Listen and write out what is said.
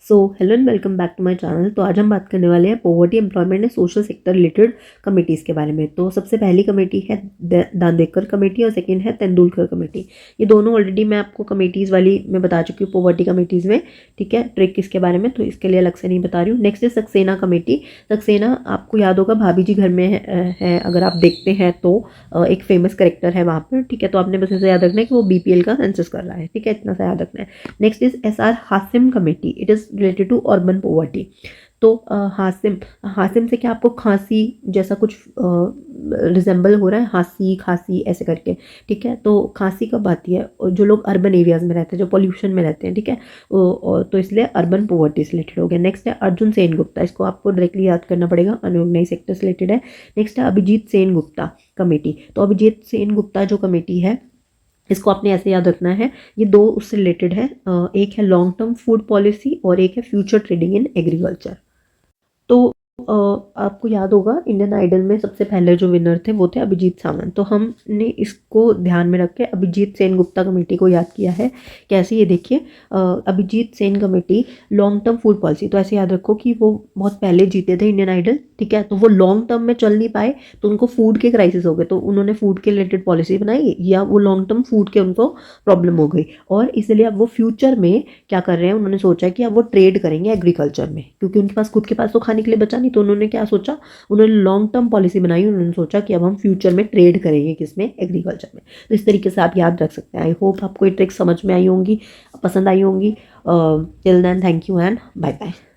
So hello and welcome back to my channel. तो आज हम बात करने वाले हैं poverty employment and social sector related committees के बारे में। तो सबसे पहली कमेटी है दांदेकर कमेटी और सेकंड है तेंदुलकर कमेटी। ये दोनों ऑलरेडी मैं आपको कमेटीज़ वाली मैं बता चुकी हूँ पॉवर्टी कमेटीज़ में, ठीक है, ट्रिक इसके बारे में, तो इसके लिए अलग से नहीं बता रही हूँ। नेक्स्ट है सक्सेना कमेटी। सक्सेना आपको याद होगा भाभी जी घर में है अगर आप देखते हैं तो एक फेमस करेक्टर है वहाँ पर, ठीक है। तो आपने बस ऐसे याद रखना है कि वो BPL का सेंसस कर रहा है, ठीक है, इतना सा याद रखना है। Next is SR Hashim committee. It is related to urban poverty. तो हासिम हासिम से क्या आपको खांसी जैसा कुछ रिजेंबल हो रहा है, खांसी खांसी ऐसे करके, ठीक है। तो खांसी कब आती है? जो लोग अर्बन एरियाज में रहते हैं, जो पॉल्यूशन में रहते हैं, ठीक है, तो इसलिए अर्बन पॉवर्टी से रिलेटेड हो गया। नेक्स्ट है अर्जुन सेन गुप्ता। इसको आपको डायरेक्टली याद करना पड़ेगा, अनऑर्गेनाइज सेक्टर से रिलेटेड है। नेक्स्ट है अभिजीत सेन गुप्ता कमेटी। तो अभिजीत सेन गुप्ता जो कमेटी है इसको आपने ऐसे याद रखना है, ये दो उससे रिलेटेड है। एक है लॉन्ग टर्म फूड पॉलिसी और एक है फ्यूचर ट्रेडिंग इन एग्रीकल्चर। तो आपको याद होगा इंडियन आइडल में सबसे पहले जो विनर थे वो थे अभिजीत सावंत। तो हमने इसको ध्यान में रख के अभिजीत सेन गुप्ता कमेटी को याद किया है। कैसे, ये देखिए, Abhijit Sen committee long term food policy. तो ऐसे याद रखो कि वो बहुत पहले जीते थे इंडियन आइडल, ठीक है। तो वो लॉन्ग टर्म में चल नहीं पाए, तो उनको फूड के क्राइसिस हो गए, तो उन्होंने फूड के रिलेटेड पॉलिसी बनाई, या वो लॉन्ग टर्म फूड के उनको प्रॉब्लम हो गई, और इसलिए अब वो फ्यूचर में क्या कर रहे हैं, उन्होंने सोचा कि अब वो ट्रेड करेंगे एग्रीकल्चर में, क्योंकि उनके पास खुद के पास तो खाने के लिए बचा नहीं। तो उन्होंने क्या सोचा, उन्होंने लॉन्ग टर्म पॉलिसी बनाई, उन्होंने सोचा कि अब हम फ्यूचर में ट्रेड करेंगे किसमें, एग्रीकल्चर में। तो इस तरीके से आप याद रख सकते हैं। आई होप आपको ये ट्रिक समझ में आई होंगी, पसंद आई होंगी। Till then thank you and bye bye.